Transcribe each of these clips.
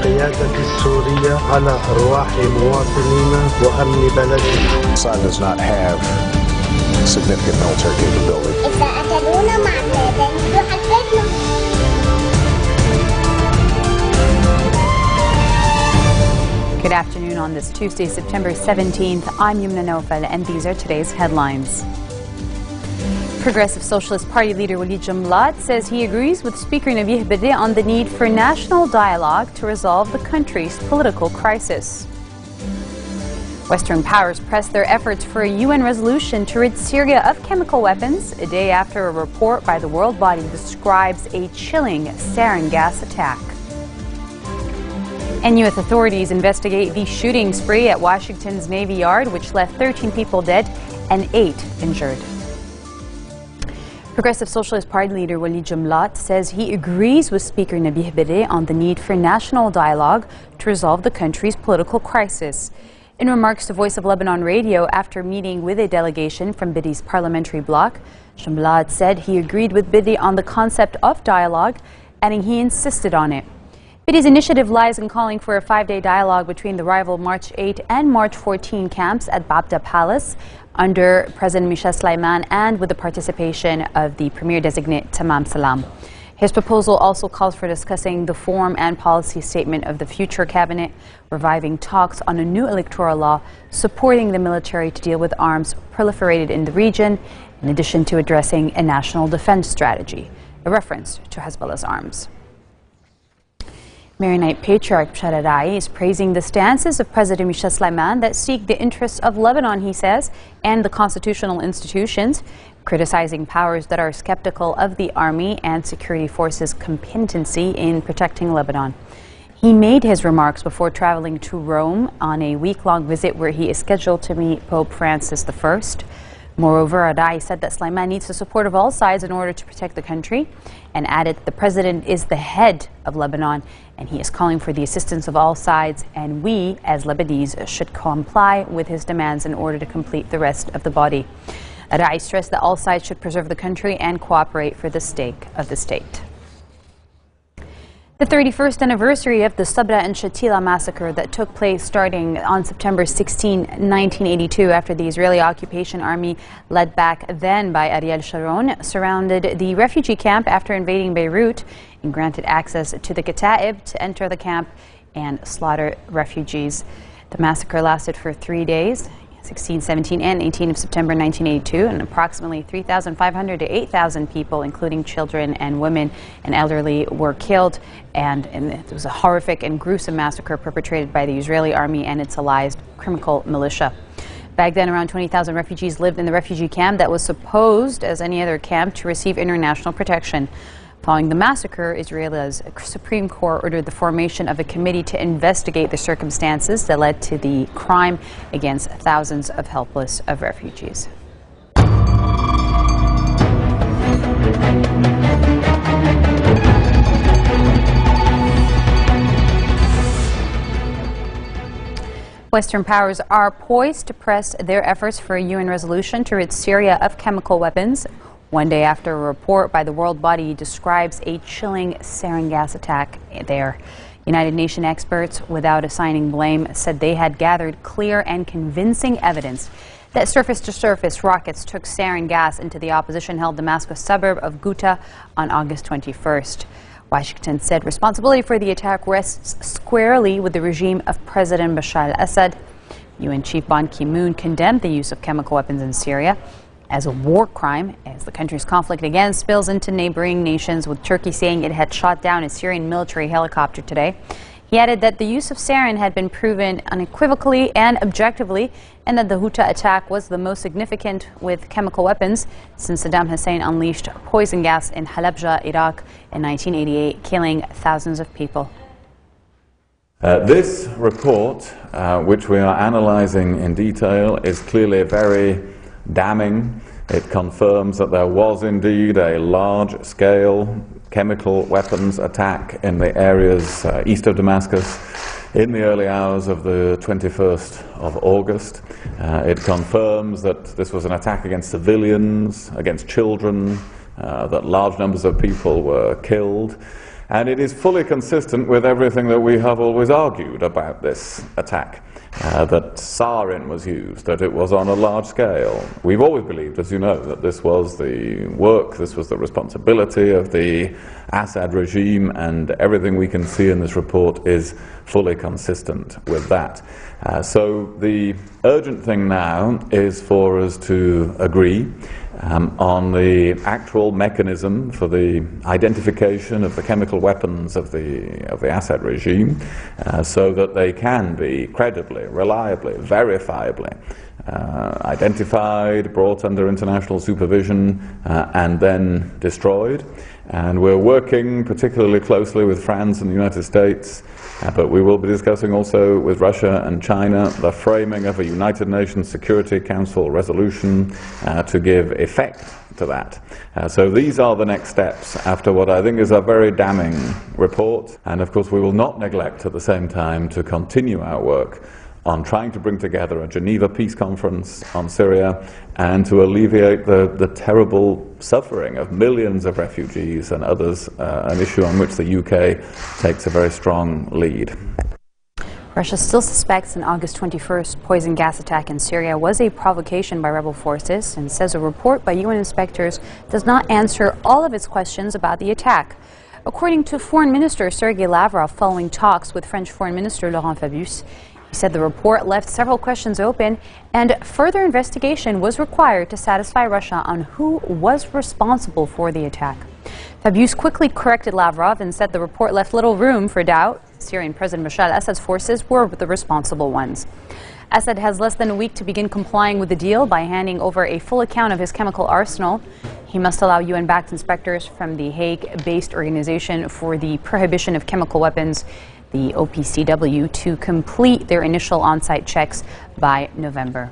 القيادة السورية على أرواح مواطنينا وأمن بلدنا. Assad does not have significant military capability. إذا قتلونا مع اللبن نروح بيتنا. Good afternoon on this Tuesday, September 17th. I'm Yumna Naufal, and these are today's headlines. Progressive Socialist Party leader Walid Jumblat says he agrees with Speaker Nabih Berri on the need for national dialogue to resolve the country's political crisis. Western powers press their efforts for a UN resolution to rid Syria of chemical weapons, a day after a report by the world body describes a chilling sarin gas attack. And U.S. authorities investigate the shooting spree at Washington's Navy Yard, which left 13 people dead and 8 injured. Progressive Socialist Party leader Walid Jumblat says he agrees with Speaker Nabih Berri on the need for national dialogue to resolve the country's political crisis. In remarks to Voice of Lebanon Radio after meeting with a delegation from Berri's parliamentary bloc, Jumblat said he agreed with Berri on the concept of dialogue, adding he insisted on it. Berri's initiative lies in calling for a 5-day dialogue between the rival March 8 and March 14 camps at Babda Palace under President Michel Sleiman and with the participation of the Premier designate Tamam Salam. His proposal also calls for discussing the form and policy statement of the future cabinet, reviving talks on a new electoral law, supporting the military to deal with arms proliferated in the region, in addition to addressing a national defense strategy, a reference to Hezbollah's arms. Maronite Patriarch Bashar al-Rai is praising the stances of President Michel Sleiman that seek the interests of Lebanon, he says, and the constitutional institutions, criticizing powers that are skeptical of the army and security forces' competency in protecting Lebanon. He made his remarks before traveling to Rome on a week-long visit where he is scheduled to meet Pope Francis I. Moreover, Adai said that Sleiman needs the support of all sides in order to protect the country, and added the president is the head of Lebanon and he is calling for the assistance of all sides, and we as Lebanese should comply with his demands in order to complete the rest of the body. Adai stressed that all sides should preserve the country and cooperate for the sake of the state. The 31st anniversary of the Sabra and Shatila massacre that took place starting on September 16, 1982, after the Israeli occupation army, led back then by Ariel Sharon, surrounded the refugee camp after invading Beirut and granted access to the Kata'ib to enter the camp and slaughter refugees. The massacre lasted for 3 days. 16, 17, and 18 of September 1982, and approximately 3,500 to 8,000 people, including children and women and elderly, were killed. And it was a horrific and gruesome massacre perpetrated by the Israeli army and its allies, criminal militia. Back then, around 20,000 refugees lived in the refugee camp that was supposed, as any other camp, to receive international protection. Following the massacre, Israel's Supreme Court ordered the formation of a committee to investigate the circumstances that led to the crime against thousands of helpless refugees. Western powers are poised to press their efforts for a UN resolution to rid Syria of chemical weapons, one day after a report by the world body describes a chilling sarin gas attack there. United Nations experts, without assigning blame, said they had gathered clear and convincing evidence that surface-to-surface rockets took sarin gas into the opposition-held Damascus suburb of Ghouta on August 21st. Washington said responsibility for the attack rests squarely with the regime of President Bashar al-Assad. UN Chief Ban Ki-moon condemned the use of chemical weapons in Syria as a war crime as the country's conflict again spills into neighboring nations, with Turkey saying it had shot down a Syrian military helicopter today. He added that the use of sarin had been proven unequivocally and objectively, and that the Ghouta attack was the most significant with chemical weapons since Saddam Hussein unleashed poison gas in Halabja, Iraq in 1988, killing thousands of people. This report, which we are analyzing in detail, is clearly very damning. It confirms that there was indeed a large-scale chemical weapons attack in the areas east of Damascus in the early hours of the 21st of August. It confirms that this was an attack against civilians, against children, that large numbers of people were killed. And it is fully consistent with everything that we have always argued about this attack. That sarin was used, that it was on a large scale. We've always believed, as you know, that this was the work, this was the responsibility of the Assad regime, and everything we can see in this report is fully consistent with that. So the urgent thing now is for us to agree on the actual mechanism for the identification of the chemical weapons of the Assad regime, so that they can be credibly, reliably, verifiably identified, brought under international supervision, and then destroyed. And we're working particularly closely with France and the United States, but we will be discussing also with Russia and China the framing of a United Nations Security Council resolution to give effect to that. So these are the next steps after what I think is a very damning report. And of course we will not neglect at the same time to continue our work on trying to bring together a Geneva peace conference on Syria and to alleviate the terrible suffering of millions of refugees and others, an issue on which the UK takes a very strong lead. Russia still suspects an August 21st poison gas attack in Syria was a provocation by rebel forces and says a report by UN inspectors does not answer all of its questions about the attack. According to Foreign Minister Sergei Lavrov following talks with French Foreign Minister Laurent Fabius, he said the report left several questions open and further investigation was required to satisfy Russia on who was responsible for the attack. Fabius quickly corrected Lavrov and said the report left little room for doubt. Syrian President Bashar al-Assad's forces were the responsible ones. Assad has less than a week to begin complying with the deal by handing over a full account of his chemical arsenal. He must allow UN-backed inspectors from the Hague-based Organization for the Prohibition of Chemical Weapons, the OPCW, to complete their initial on-site checks by November.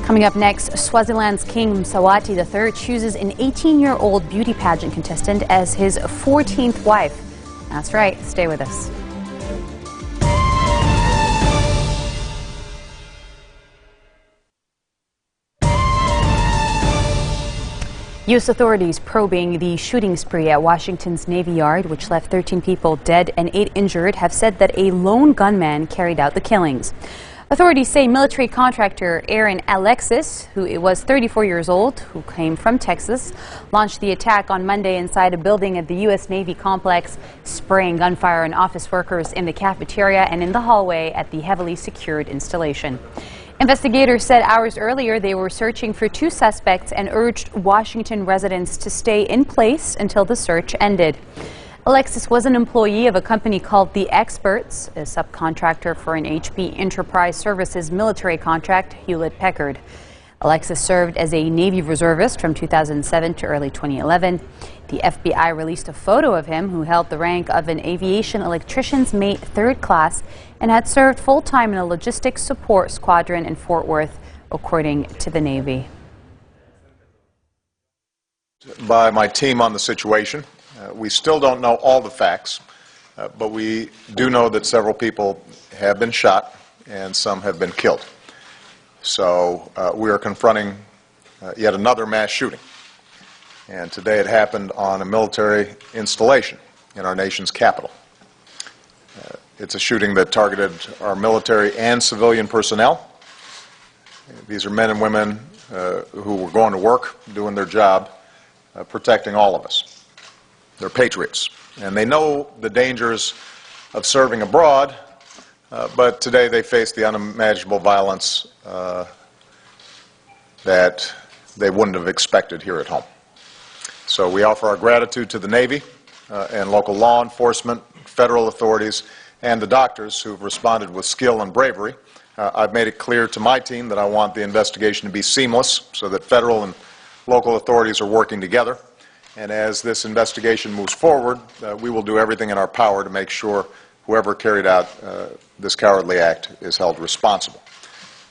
Coming up next, Swaziland's King Mswati III chooses an 18-year-old beauty pageant contestant as his 14th wife. That's right, stay with us. U.S. authorities probing the shooting spree at Washington's Navy Yard, which left 13 people dead and 8 injured, have said that a lone gunman carried out the killings. Authorities say military contractor Aaron Alexis, who was 34 years old, who came from Texas, launched the attack on Monday inside a building at the U.S. Navy complex, spraying gunfire on office workers in the cafeteria and in the hallway at the heavily secured installation. Investigators said hours earlier they were searching for 2 suspects and urged Washington residents to stay in place until the search ended. Alexis was an employee of a company called The Experts, a subcontractor for an HP Enterprise Services military contract, Hewlett-Packard. Alexis served as a Navy reservist from 2007 to early 2011. The FBI released a photo of him, who held the rank of an aviation electrician's mate 3rd class and had served full-time in a logistics support squadron in Fort Worth, according to the Navy. By my team on the situation. We still don't know all the facts, but we do know that several people have been shot and some have been killed. So we are confronting yet another mass shooting. And today it happened on a military installation in our nation's capital. It's a shooting that targeted our military and civilian personnel. These are men and women who were going to work, doing their job, protecting all of us. They're patriots, and they know the dangers of serving abroad, but today they face the unimaginable violence that they wouldn't have expected here at home. So we offer our gratitude to the Navy and local law enforcement, federal authorities, and the doctors who've responded with skill and bravery. I've made it clear to my team that I want the investigation to be seamless so that federal and local authorities are working together. And as this investigation moves forward, we will do everything in our power to make sure whoever carried out this cowardly act is held responsible.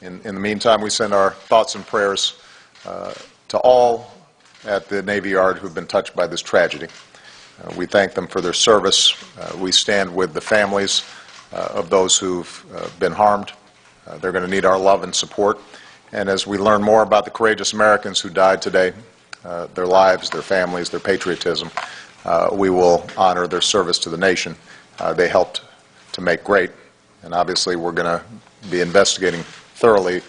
In the meantime, we send our thoughts and prayers to all at the Navy Yard who've been touched by this tragedy. We thank them for their service. We stand with the families of those who've been harmed. They're going to need our love and support. And as we learn more about the courageous Americans who died today, their lives, their families, their patriotism, we will honor their service to the nation. They helped to make great, and obviously we're going to be investigating thoroughly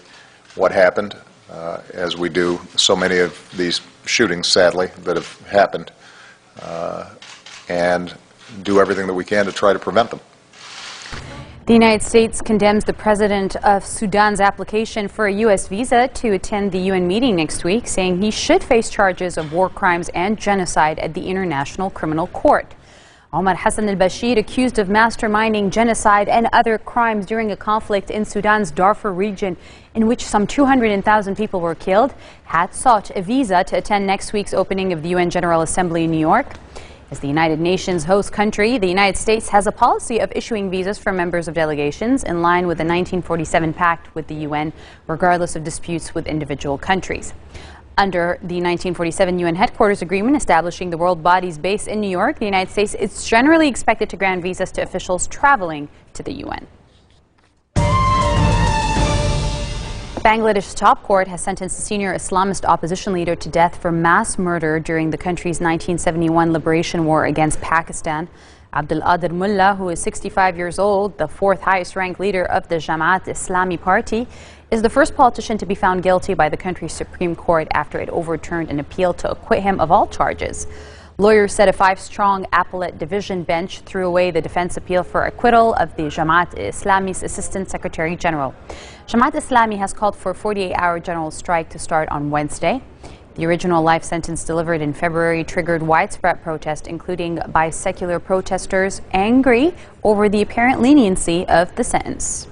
what happened, as we do so many of these shootings, sadly, that have happened, and do everything that we can to try to prevent them. The United States condemns the president of Sudan's application for a U.S. visa to attend the UN meeting next week, saying he should face charges of war crimes and genocide at the International Criminal Court. Omar Hassan al-Bashir, accused of masterminding genocide and other crimes during a conflict in Sudan's Darfur region, in which some 200,000 people were killed, had sought a visa to attend next week's opening of the UN General Assembly in New York. As the United Nations host country, the United States has a policy of issuing visas for members of delegations in line with the 1947 pact with the UN, regardless of disputes with individual countries. Under the 1947 UN headquarters agreement establishing the world body's base in New York, the United States is generally expected to grant visas to officials traveling to the UN. Bangladesh's top court has sentenced a senior Islamist opposition leader to death for mass murder during the country's 1971 liberation war against Pakistan. Abdul Qadir Mullah, who is 65 years old, the fourth highest ranked leader of the Jamaat Islami party, is the first politician to be found guilty by the country's Supreme Court after it overturned an appeal to acquit him of all charges. Lawyers said a five-strong appellate division bench threw away the defense appeal for acquittal of the Jamaat Islami's Assistant Secretary General. Jamaat Islami has called for a 48-hour general strike to start on Wednesday. The original life sentence delivered in February triggered widespread protest, including by secular protesters angry over the apparent leniency of the sentence.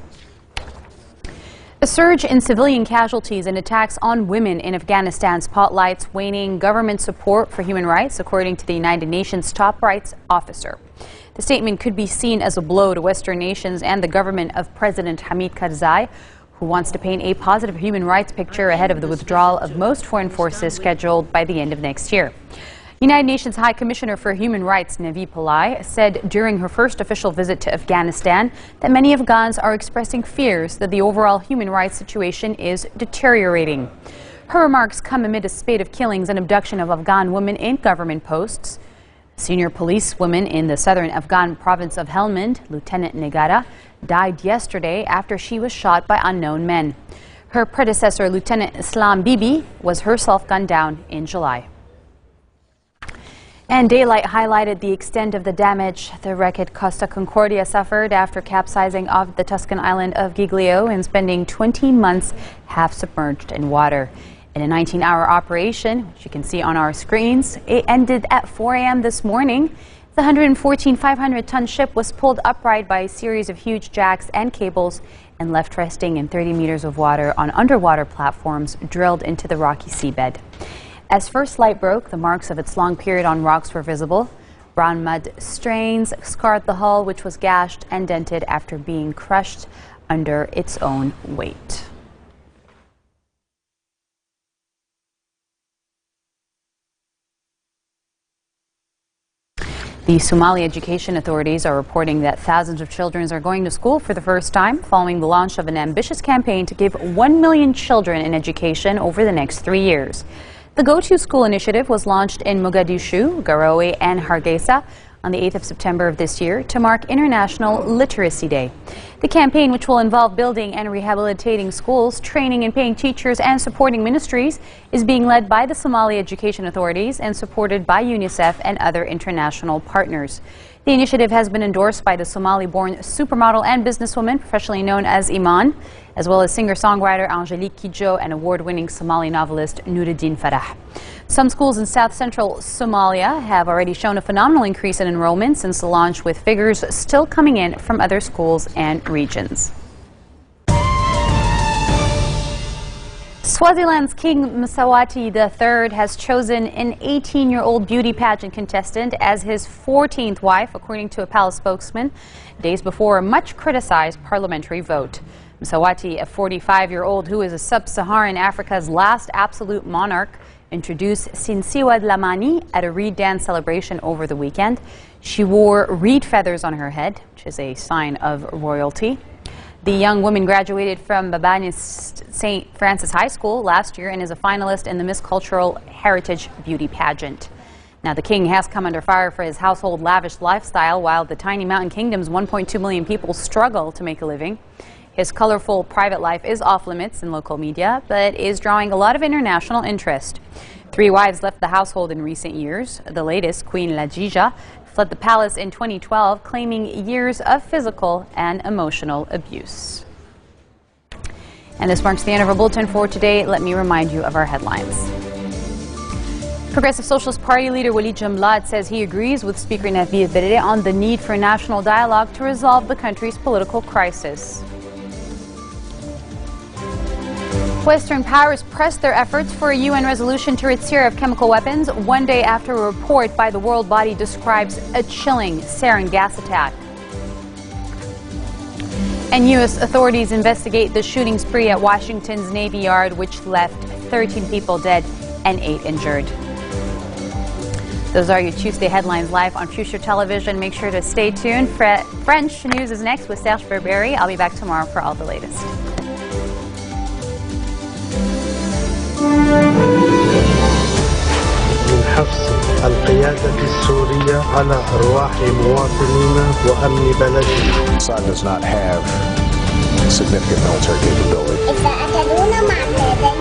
A surge in civilian casualties and attacks on women in Afghanistan spotlights waning government support for human rights, according to the United Nations top rights officer. The statement could be seen as a blow to Western nations and the government of President Hamid Karzai, who wants to paint a positive human rights picture ahead of the withdrawal of most foreign forces scheduled by the end of next year. United Nations High Commissioner for Human Rights Navi Pillai said during her first official visit to Afghanistan that many Afghans are expressing fears that the overall human rights situation is deteriorating. Her remarks come amid a spate of killings and abduction of Afghan women in government posts. Senior policewoman in the southern Afghan province of Helmand, Lieutenant Negara, died yesterday after she was shot by unknown men. Her predecessor, Lieutenant Islam Bibi, was herself gunned down in July. And daylight highlighted the extent of the damage the wrecked Costa Concordia suffered after capsizing off the Tuscan island of Giglio and spending 20 months half submerged in water. In a 19-hour operation, which you can see on our screens, it ended at 4 a.m. this morning. The 114 500-ton ship was pulled upright by a series of huge jacks and cables and left resting in 30 meters of water on underwater platforms drilled into the rocky seabed. As first light broke, the marks of its long period on rocks were visible. Brown mud stains scarred the hull, which was gashed and dented after being crushed under its own weight. The Somali education authorities are reporting that thousands of children are going to school for the first time following the launch of an ambitious campaign to give 1 million children an education over the next 3 years. The Go to School initiative was launched in Mogadishu, Garowe, and Hargeisa on the 8th of September of this year to mark International Literacy Day. The campaign, which will involve building and rehabilitating schools, training and paying teachers, and supporting ministries, is being led by the Somali education authorities and supported by UNICEF and other international partners. The initiative has been endorsed by the Somali-born supermodel and businesswoman professionally known as Iman, as well as singer-songwriter Angelique Kidjo and award-winning Somali novelist Nuruddin Farah. Some schools in south-central Somalia have already shown a phenomenal increase in enrollment since the launch, with figures still coming in from other schools and regions. Swaziland's King Mswati III has chosen an 18-year-old beauty pageant contestant as his 14th wife, according to a palace spokesman, days before a much-criticized parliamentary vote. Mswati, a 45-year-old who is a sub-Saharan Africa's last absolute monarch, introduced Sinsiwa Dlamini at a reed dance celebration over the weekend. She wore reed feathers on her head, which is a sign of royalty. The young woman graduated from Babani's St. Francis High School last year and is a finalist in the Miss Cultural Heritage Beauty Pageant. Now, the king has come under fire for his household lavish lifestyle, while the tiny mountain kingdom's 1.2 million people struggle to make a living. His colorful private life is off limits in local media, but is drawing a lot of international interest. 3 wives left the household in recent years. The latest, Queen Ladija, fled the palace in 2012, claiming years of physical and emotional abuse. And this marks the end of our bulletin for today. Let me remind you of our headlines. Progressive Socialist Party leader Walid Jamlad says he agrees with Speaker Nabil Berri on the need for national dialogue to resolve the country's political crisis. Western powers pressed their efforts for a UN resolution to rid Syria of chemical weapons 1 day after a report by the world body describes a chilling sarin gas attack. And U.S. authorities investigate the shooting spree at Washington's Navy Yard, which left 13 people dead and 8 injured. Those are your Tuesday headlines live on Future Television. Make sure to stay tuned. French news is next with Serge Berberi. I'll be back tomorrow for all the latest. من حفظ القيادة السورية على أرواح مواطنينا وأمن بلدنا. Assad does not have significant military capability. إذا أكلونا مع اللبن